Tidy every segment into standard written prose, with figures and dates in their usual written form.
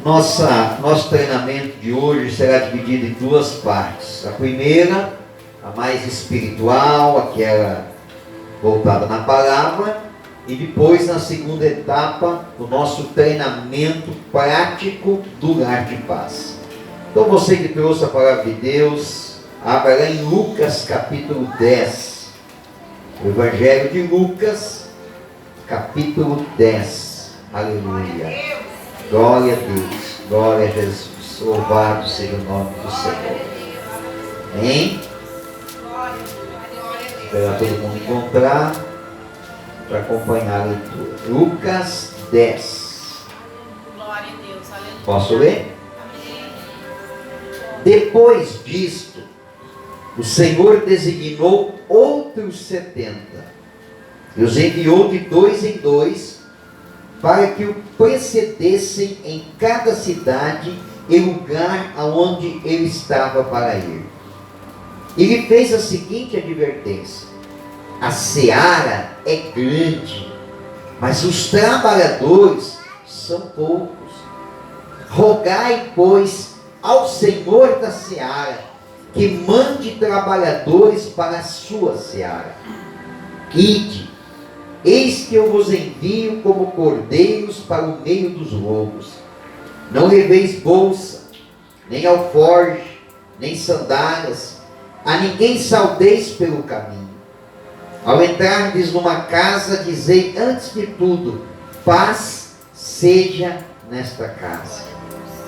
Nosso treinamento de hoje será dividido em duas partes. A primeira, a mais espiritual, aquela voltada na palavra, e depois, na segunda etapa, o nosso treinamento prático do lar de paz. Então, você que trouxe a palavra de Deus, abra lá em Lucas capítulo 10. O Evangelho de Lucas, capítulo 10. Aleluia. Glória a Deus. Glória a Jesus. Louvado seja o nome do Senhor. Amém? Esperar todo mundo encontrar para acompanhar a leitura. Lucas 10. Glória a Deus. Aleluia. Posso ler? Amém. Depois disto, o Senhor designou outros 70 e os enviou de 2 em 2 para que o precedessem em cada cidade e lugar aonde ele estava para ir. Ele fez a seguinte advertência: a seara é grande, mas os trabalhadores são poucos. Rogai, pois, ao Senhor da seara que mande trabalhadores para a sua seara. Ide, eis que eu vos envio como cordeiros para o meio dos lobos. Não leveis bolsa, nem alforje, nem sandálias, a ninguém saudeis pelo caminho. Ao entrardes numa casa, dizei antes de tudo: paz seja nesta casa.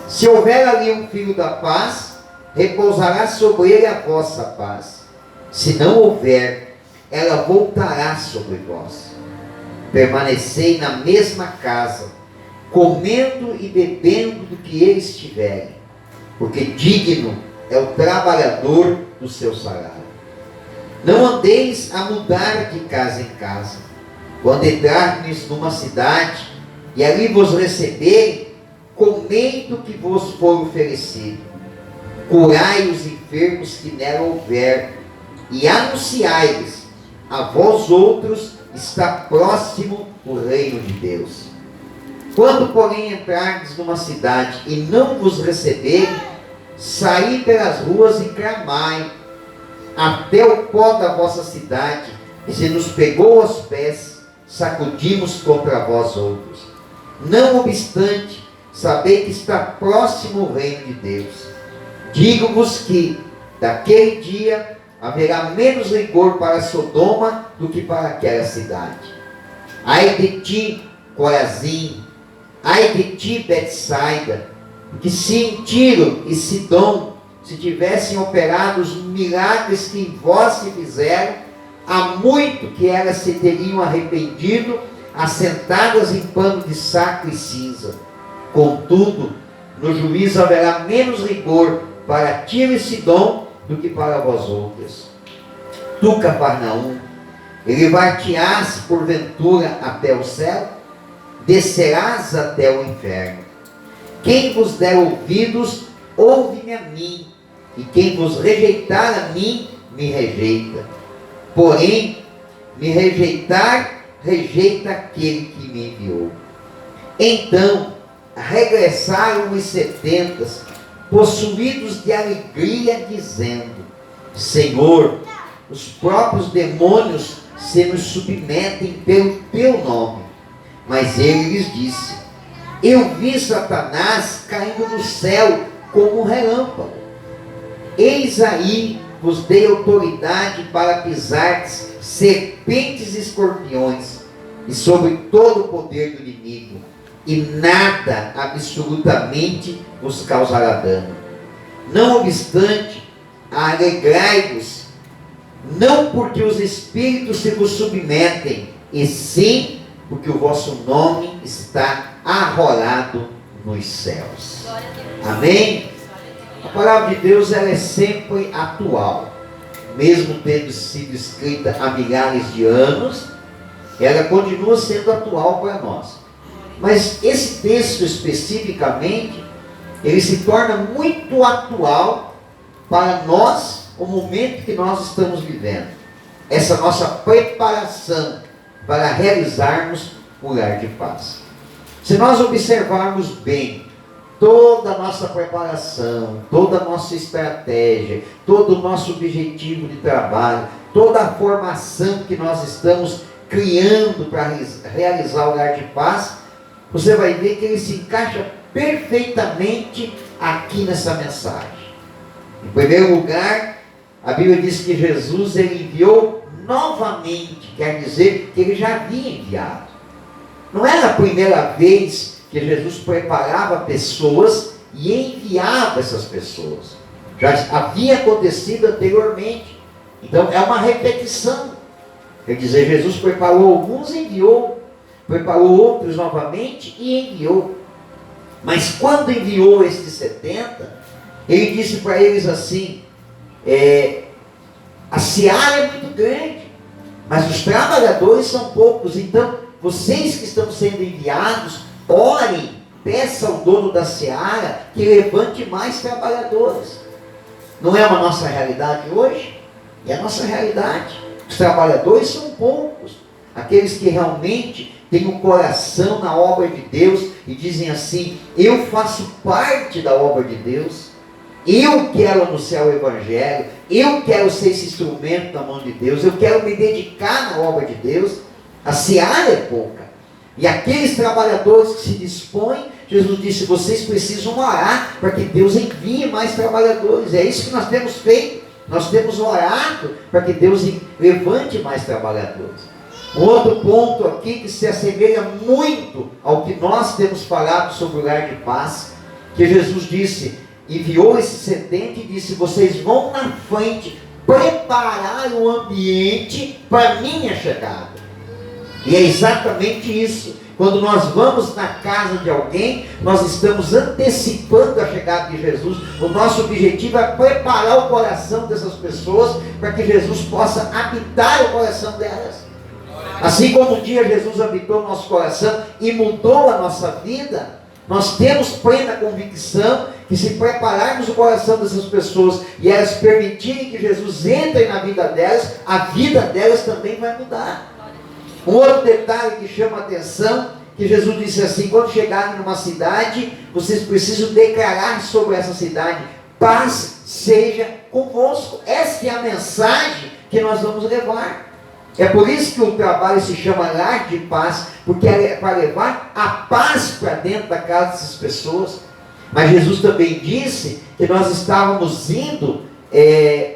Se houver ali um filho da paz, repousará sobre ele a vossa paz. Se não houver, ela voltará sobre vós. Permanecei na mesma casa, comendo e bebendo do que eles tiverem, porque digno é o trabalhador do seu salário. Não andeis a mudar de casa em casa. Quando entrardes numa cidade e ali vos receberem, comei do que vos for oferecido. Curai os enfermos que nela houver, e anunciai-lhes: a vós outros está próximo o reino de Deus. Quando, porém, entrardes numa cidade e não vos receberem, saí pelas ruas e clamai até o pó da vossa cidade, e se nos pegou aos pés, sacudimos contra vós outros. Não obstante, sabei que está próximo o reino de Deus. Digo-vos que, daquele dia, haverá menos rigor para Sodoma do que para aquela cidade. Ai de ti, Corazim! Ai de ti, Betsaida! Porque se em Tiro e Sidom se tivessem operado os milagres que em vós se fizeram, há muito que elas se teriam arrependido, assentadas em pano de saco e cinza. Contudo, no juízo haverá menos rigor para Tiro e Sidom do que para vós outras. Tu, Cafarnaum, elevar-te-ás porventura até o céu? Descerás até o inferno. Quem vos der ouvidos, ouve-me a mim, e quem vos rejeitar a mim, me rejeita. Porém, me rejeitar, rejeita aquele que me enviou. Então, regressaram os 70, possuídos de alegria, dizendo: Senhor, os próprios demônios se nos submetem pelo teu nome. Mas ele lhes disse: eu vi Satanás caindo do céu como um relâmpago. Eis aí vos dei autoridade para pisardes serpentes e escorpiões, e sobre todo o poder do inimigo, e nada absolutamente vos causará dano. Não obstante, alegrai-vos, não porque os espíritos se vos submetem, e sim porque o vosso nome está arrolado nos céus. Amém? A palavra de Deus, ela é sempre atual. Mesmo tendo sido escrita há milhares de anos, ela continua sendo atual para nós. Mas esse texto especificamente, ele se torna muito atual para nós, o momento que nós estamos vivendo. Essa nossa preparação para realizarmos o lar de paz. Se nós observarmos bem toda a nossa preparação, toda a nossa estratégia, todo o nosso objetivo de trabalho, toda a formação que nós estamos criando para realizar o lar de paz, você vai ver que ele se encaixa perfeitamente aqui nessa mensagem. Em primeiro lugar, a Bíblia diz que Jesus ele enviou novamente, quer dizer que ele já havia enviado. Não era a primeira vez que Jesus preparava pessoas e enviava essas pessoas. Já havia acontecido anteriormente. Então é uma repetição. Quer dizer, Jesus preparou alguns e enviou, preparou outros novamente e enviou. Mas quando enviou esses 70, ele disse para eles assim, a seara é muito grande, mas os trabalhadores são poucos. Então, vocês que estão sendo enviados, orem, peça ao dono da seara que levante mais trabalhadores. Não é uma nossa realidade hoje? É a nossa realidade. Os trabalhadores são poucos. Aqueles que realmente têm um coração na obra de Deus e dizem assim, eu faço parte da obra de Deus, eu quero anunciar o Evangelho, eu quero ser esse instrumento na mão de Deus, eu quero me dedicar na obra de Deus. A seara é pouca. E aqueles trabalhadores que se dispõem, Jesus disse, vocês precisam orar para que Deus envie mais trabalhadores. É isso que nós temos feito. Nós temos orado para que Deus levante mais trabalhadores. Um outro ponto aqui que se assemelha muito ao que nós temos falado sobre o lar de paz, que Jesus disse, enviou esse 70 e disse, vocês vão na frente preparar o ambiente para a minha chegada. E é exatamente isso. Quando nós vamos na casa de alguém, nós estamos antecipando a chegada de Jesus. O nosso objetivo é preparar o coração dessas pessoas para que Jesus possa habitar o coração delas. Assim como um dia Jesus habitou o nosso coração e mudou a nossa vida, nós temos plena convicção que se prepararmos o coração dessas pessoas e elas permitirem que Jesus entre na vida delas, a vida delas também vai mudar. Um outro detalhe que chama a atenção, que Jesus disse assim, quando chegarem numa cidade, vocês precisam declarar sobre essa cidade, paz seja convosco. Essa é a mensagem que nós vamos levar. É por isso que o trabalho se chama lar de paz, porque é para levar a paz para dentro da casa dessas pessoas. Mas Jesus também disse que nós estávamos indo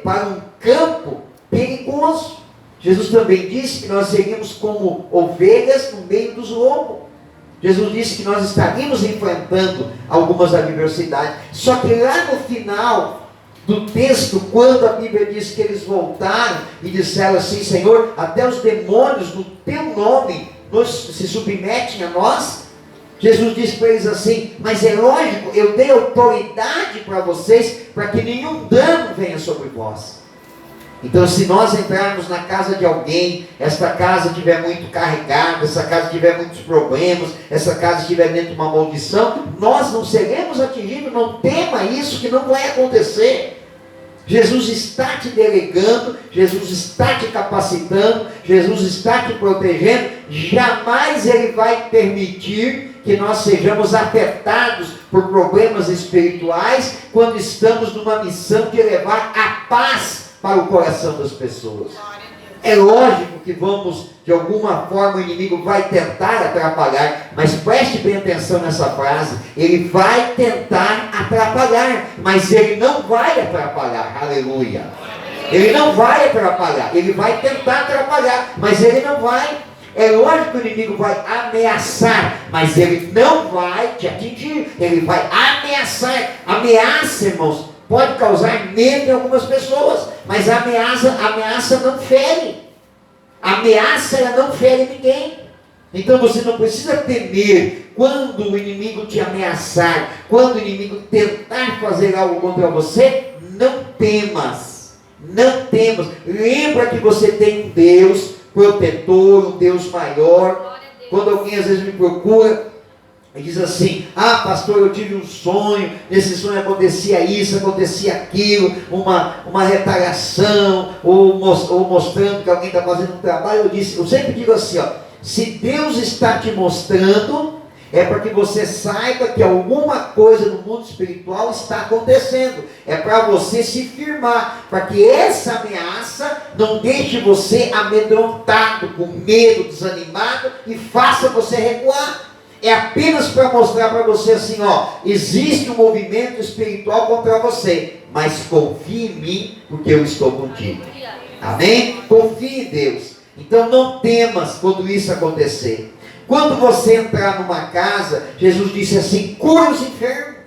para um campo perigoso. Jesus também disse que nós seríamos como ovelhas no meio dos lobos. Jesus disse que nós estaríamos enfrentando algumas adversidades. Só que lá no final do texto, quando a Bíblia diz que eles voltaram e disseram assim, Senhor, até os demônios no teu nome se submetem a nós. Jesus disse para eles assim, mas é lógico, eu dei autoridade para vocês, para que nenhum dano venha sobre vós. Então, se nós entrarmos na casa de alguém, esta casa estiver muito carregada, essa casa tiver muitos problemas, essa casa estiver dentro de uma maldição, nós não seremos atingidos. Não tema isso, que não vai acontecer. Jesus está te delegando, Jesus está te capacitando, Jesus está te protegendo. Jamais Ele vai permitir que nós sejamos afetados por problemas espirituais quando estamos numa missão de levar a paz para o coração das pessoas. É lógico que vamos, de alguma forma, o inimigo vai tentar atrapalhar, mas preste bem atenção nessa frase, ele vai tentar atrapalhar, mas ele não vai atrapalhar, aleluia. Ele não vai atrapalhar, ele vai tentar atrapalhar, mas ele não vai. É lógico que o inimigo vai ameaçar, mas ele não vai te atingir, ele vai ameaçar. Ameaça, irmãos, pode causar medo em algumas pessoas, mas a ameaça não fere. A ameaça, ela não fere ninguém. Então você não precisa temer quando o inimigo te ameaçar, quando o inimigo tentar fazer algo contra você. Não temas, não temas. Lembra que você tem um Deus protetor, um Deus maior. Quando alguém às vezes me procura e diz assim, pastor, eu tive um sonho, nesse sonho acontecia isso, acontecia aquilo, uma retaliação, ou mostrando que alguém está fazendo um trabalho. Eu sempre digo assim, se Deus está te mostrando, É para que você saiba que alguma coisa no mundo espiritual está acontecendo. É para você se firmar, para que essa ameaça não deixe você amedrontado, com medo, desanimado e faça você recuar. É apenas para mostrar para você assim, ó, existe um movimento espiritual contra você, mas confie em mim, porque eu estou contigo. Amém? Confie em Deus. Então não temas quando isso acontecer. Quando você entrar numa casa, Jesus disse assim, cura os enfermos.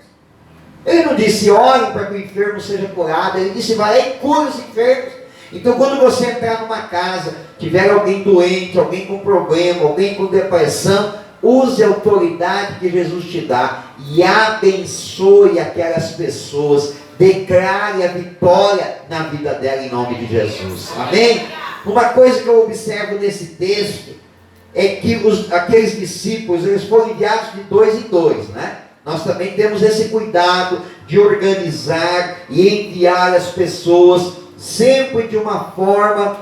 Ele não disse, olhem para que o enfermo seja curado. Ele disse, vai lá e cura os enfermos. Então quando você entrar numa casa, tiver alguém doente, alguém com problema, alguém com depressão, use a autoridade que Jesus te dá e abençoe aquelas pessoas. Declare a vitória na vida dela em nome de Jesus. Amém? Uma coisa que eu observo nesse texto é que aqueles discípulos, eles foram enviados de 2 em 2, né? Nós também temos esse cuidado de organizar e enviar as pessoas sempre de uma forma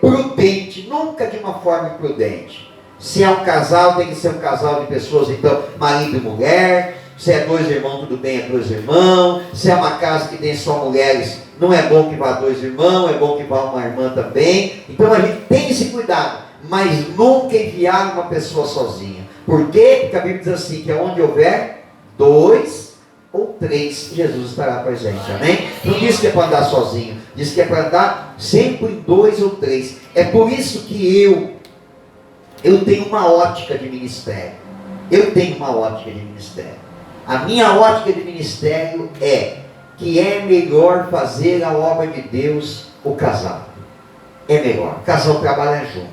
prudente, nunca de uma forma imprudente. Se é um casal, tem que ser um casal de pessoas, então, marido e mulher. Se é 2 irmãos, tudo bem, é 2 irmãos. Se é uma casa que tem só mulheres, não é bom que vá 2 irmãos, é bom que vá uma irmã também. Então a gente tem esse cuidado, mas nunca enviar uma pessoa sozinha. Por quê? Porque a Bíblia diz assim, que onde houver 2 ou 3, Jesus estará presente, amém? Não diz que é para andar sozinho, diz que é para andar sempre em 2 ou 3. É por isso que eu tenho uma ótica de ministério. Eu tenho uma ótica de ministério. A minha ótica de ministério é que é melhor fazer a obra de Deus o casal. É melhor. O casal trabalha junto.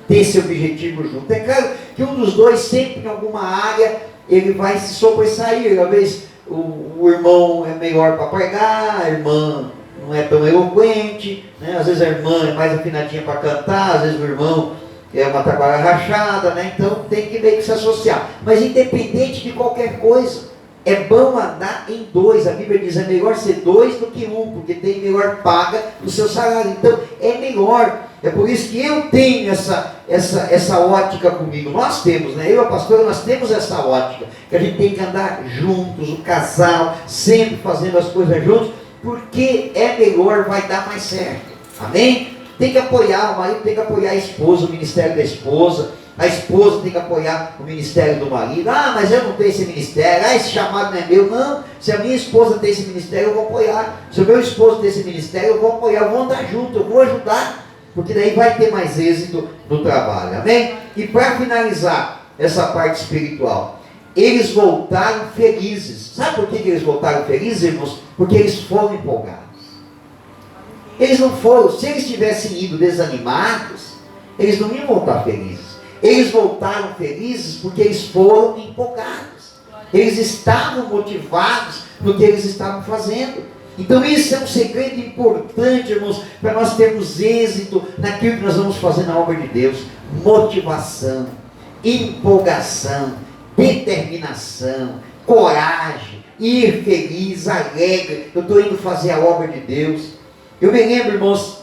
Ter esse objetivo junto. É claro que um dos dois sempre em alguma área ele vai se sobressair. Às vezes o irmão é melhor para pregar, a irmã não é tão eloquente, né? Às vezes a irmã é mais afinadinha para cantar, às vezes o irmão é uma trabalha rachada, né? Então tem que meio que se associar. Mas independente de qualquer coisa, é bom andar em 2. A Bíblia diz, é melhor ser 2 do que 1, porque tem melhor paga o seu salário. Então é melhor. É por isso que eu tenho essa ótica comigo. Nós temos, né? Eu e a pastora, nós temos essa ótica, que a gente tem que andar juntos, o casal, sempre fazendo as coisas juntos, porque é melhor, vai dar mais certo. Amém? Tem que apoiar, o marido tem que apoiar a esposa, o ministério da esposa. A esposa tem que apoiar o ministério do marido. Ah, mas eu não tenho esse ministério. Ah, esse chamado não é meu. Não, se a minha esposa tem esse ministério, eu vou apoiar. Se o meu esposo tem esse ministério, eu vou apoiar. Eu vou andar junto, eu vou ajudar. Porque daí vai ter mais êxito no trabalho. Amém? E para finalizar essa parte espiritual, eles voltaram felizes. Sabe por que eles voltaram felizes, irmãos? Porque eles foram empolgados. Eles não foram, se eles tivessem ido desanimados, eles não iam voltar felizes. Eles voltaram felizes porque eles foram empolgados. Eles estavam motivados no que eles estavam fazendo. Então isso é um segredo importante, irmãos, para nós termos êxito naquilo que nós vamos fazer na obra de Deus. Motivação, empolgação, determinação, coragem, ir feliz, alegre. Eu estou indo fazer a obra de Deus. Eu me lembro, irmãos,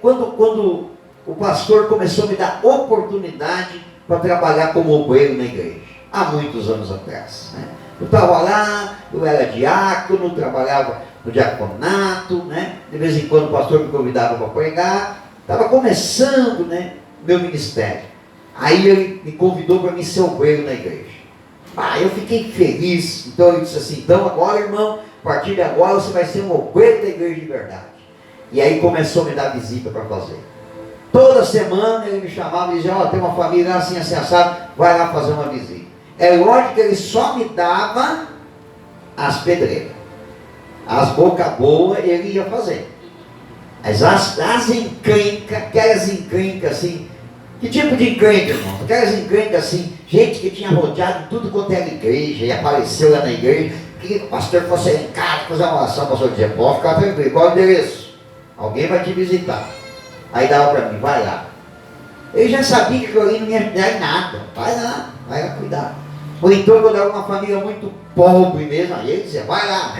quando o pastor começou a me dar oportunidade para trabalhar como obreiro na igreja, há muitos anos atrás, né? Eu estava lá, eu era diácono, trabalhava no diaconato, né? De vez em quando o pastor me convidava para pregar, estava começando, né, meu ministério. Aí ele me convidou para mim ser obreiro na igreja. Eu fiquei feliz. Então ele disse assim, então agora, irmão, a partir de agora você vai ser um obreiro da igreja de verdade. E aí começou a me dar visita para fazer. Toda semana ele me chamava e dizia, tem uma família assim, assim, assado, vai lá fazer uma visita. É lógico que ele só me dava as pedreiras. As boca boa ele ia fazer. Mas as encrencas, aquelas encrencas assim, que tipo de encrenca, irmão? Aquelas encrencas assim, gente que tinha rodeado tudo quanto era igreja, e apareceu lá na igreja, queria que o pastor fosse em casa, fazer uma oração, o pastor dizia, pode ficar tranquilo, qual é o endereço? Alguém vai te visitar. Aí dava para mim, vai lá. Eu já sabia que aquilo ali não ia dar em nada. Vai lá cuidar. Ou então, quando era uma família muito pobre mesmo, aí ele dizia, vai lá.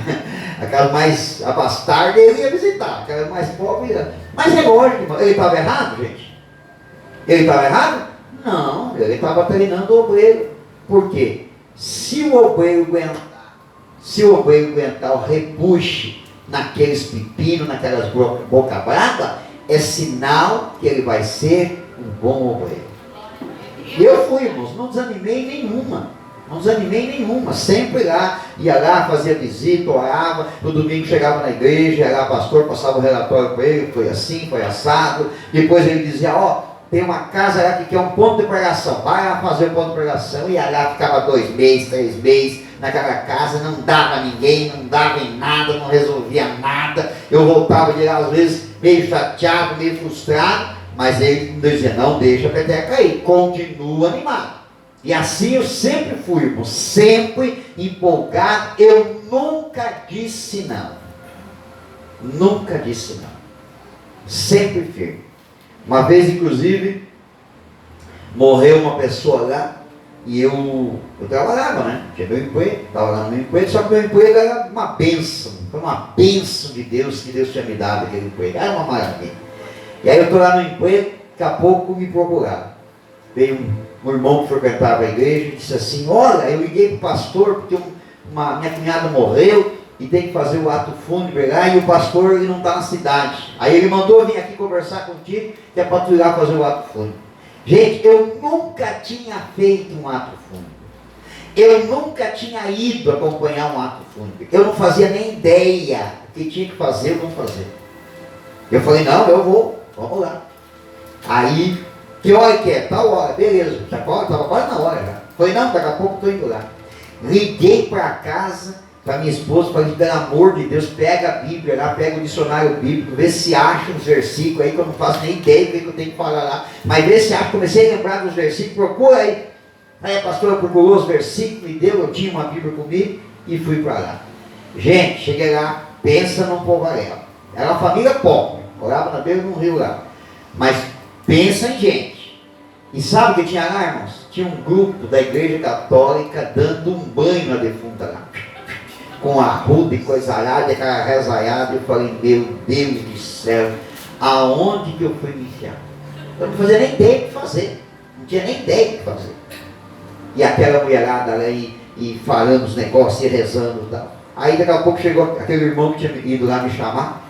Aquela mais abastarda, ele ia visitar. Aquela mais pobre, mas é lógico, irmão. Ele estava errado, gente? Ele estava errado? Não, ele estava treinando o obreiro. Por quê? Se o obreiro aguentar o repuxe naqueles pepinos, naquelas boca brava, é sinal que ele vai ser um bom obreiro. E eu fui, irmãos, não desanimei nenhuma, sempre lá, ia lá, fazia visita, orava, no domingo chegava na igreja, ia lá, pastor, passava o relatório para ele, foi assim, foi assado, depois ele dizia, tem uma casa lá que quer um ponto de pregação, vai lá fazer o ponto de pregação, ia lá, ficava 2 meses, 3 meses, naquela casa, não dava a ninguém, não dava em nada, não resolvia nada, eu voltava de lá às vezes meio chateado, meio frustrado, mas ele dizia, não deixa a peteca cair, continua animado. E assim eu sempre fui, irmão, sempre empolgado, eu nunca disse não, sempre firme. Uma vez, inclusive, morreu uma pessoa lá, e eu trabalhava, né? Tinha meu emprego, estava lá no meu emprego, só que meu emprego era uma bênção, foi uma bênção de Deus, que Deus tinha me dado aquele emprego, era uma maravilha. E aí eu estou lá no emprego, daqui a pouco me procuraram. Veio um irmão que frequentava a igreja e disse assim, olha, eu liguei para o pastor, porque minha cunhada morreu, e tem que fazer o ato fúnebre lá, e o pastor ele não está na cidade. Aí ele mandou vir aqui conversar contigo, que é para tu ir lá fazer o ato fúnebre. Gente, eu nunca tinha feito um ato fúnebre. Eu nunca tinha ido acompanhar um ato fúnebre. Eu não fazia nem ideia o que tinha que fazer ou não fazer. Eu falei, não, eu vou, vamos lá. Aí, que hora que é? Tal hora, beleza. Estava quase na hora já. Falei, não, daqui a pouco estou indo lá. Liguei para casa, para minha esposa, falei, pelo amor de Deus, pega a Bíblia lá, pega o dicionário bíblico, vê se acha uns versículos aí, que eu não faço nem ideia do que eu tenho que falar lá, mas vê se acha, comecei a lembrar dos versículos, procura aí. Aí a pastora procurou os versículos, me deu, eu tinha uma Bíblia comigo, e fui para lá. Gente, cheguei lá, pensa num povarelo. Era uma família pobre, morava na beira de um rio lá, mas pensa em gente. E sabe o que tinha lá, irmãos? Tinha um grupo da igreja católica dando um banho na defunta lá, com arruda e coisa arada, aquela rezaiada. Eu falei, meu Deus do céu, aonde que eu fui me enfiar? Eu não fazia nem ideia do que fazer, não tinha nem ideia do que fazer. E aquela mulherada lá e falando os negócios e rezando e tal. Aí daqui a pouco chegou aquele irmão que tinha ido lá me chamar,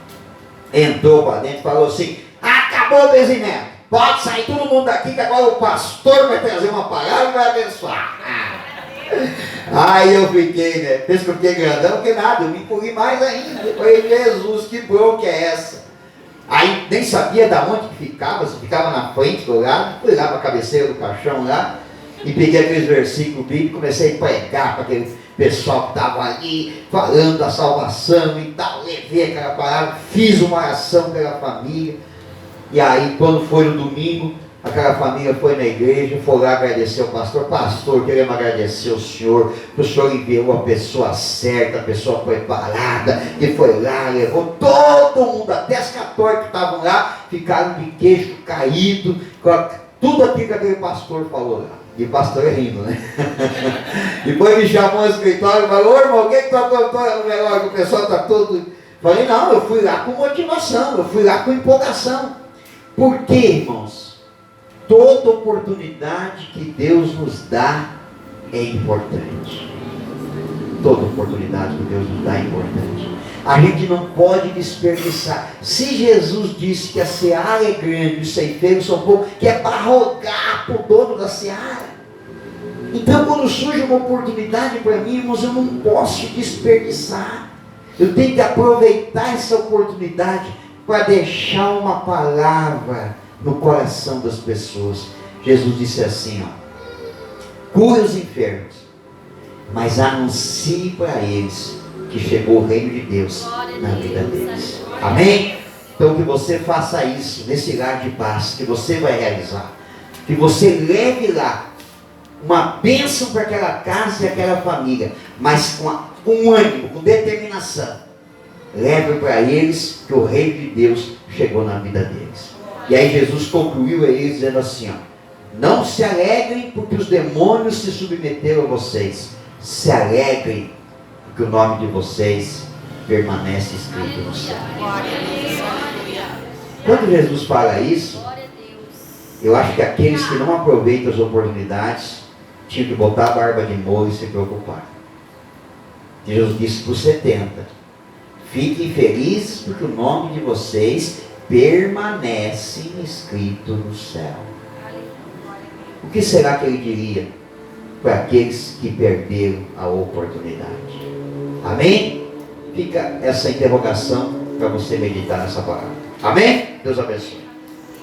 entrou para dentro e falou assim, acabou o benzimento, pode sair todo mundo daqui, que agora o pastor vai trazer uma palavra e vai abençoar. Aí eu fiquei, né? Pensa que eu fiquei grandão, que nada, eu me empurrei mais ainda. Eu falei, Jesus, que bronca é essa? Aí nem sabia de onde que ficava, se ficava na frente do lado, fui lá para a cabeceira do caixão lá, e peguei aqueles versículos bíblicos, comecei a pregar para aquele pessoal que estava ali, falando da salvação e tal, levei aquela palavra, fiz uma oração pela família, e aí quando foi no domingo, aquela família foi na igreja, foi lá agradecer ao pastor, queremos agradecer ao senhor, que o senhor enviou a pessoa certa, a pessoa preparada, que foi lá, levou todo mundo, até as católicas que estavam lá, ficaram de queixo caído, com tudo aquilo que aquele pastor falou lá. E o pastor é rindo, né? Depois me chamou no escritório e falou, ô irmão, o que está acontecendo no negócio? O pessoal está todo... Falei, não, eu fui lá com motivação, eu fui lá com empolgação. Por quê, irmãos? Toda oportunidade que Deus nos dá é importante. Toda oportunidade que Deus nos dá é importante. A gente não pode desperdiçar. Se Jesus disse que a seara é grande e os ceifeiros são poucos, que é para rogar para o dono da seara. Então quando surge uma oportunidade para mim, irmãos, eu não posso desperdiçar. Eu tenho que aproveitar essa oportunidade para deixar uma palavra no coração das pessoas. Jesus disse assim, cure os enfermos, mas anuncie para eles que chegou o reino de Deus na vida deles. Amém? Então que você faça isso nesse lar de paz, que você vai realizar, que você leve lá uma bênção para aquela casa e aquela família, mas com ânimo, com determinação. Leve para eles que o reino de Deus chegou na vida deles. E aí Jesus concluiu a eles dizendo assim, não se alegrem porque os demônios se submeteram a vocês, se alegrem porque o nome de vocês permanece escrito no céu. Quando Jesus fala isso, Eu acho que aqueles que não aproveitam as oportunidades tinham que botar a barba de molho e se preocupar. Jesus disse para os 70: fiquem felizes porque o nome de vocês permanece escrito no céu. O que será que ele diria para aqueles que perderam a oportunidade? Amém? Fica essa interrogação para você meditar nessa palavra. Amém? Deus abençoe.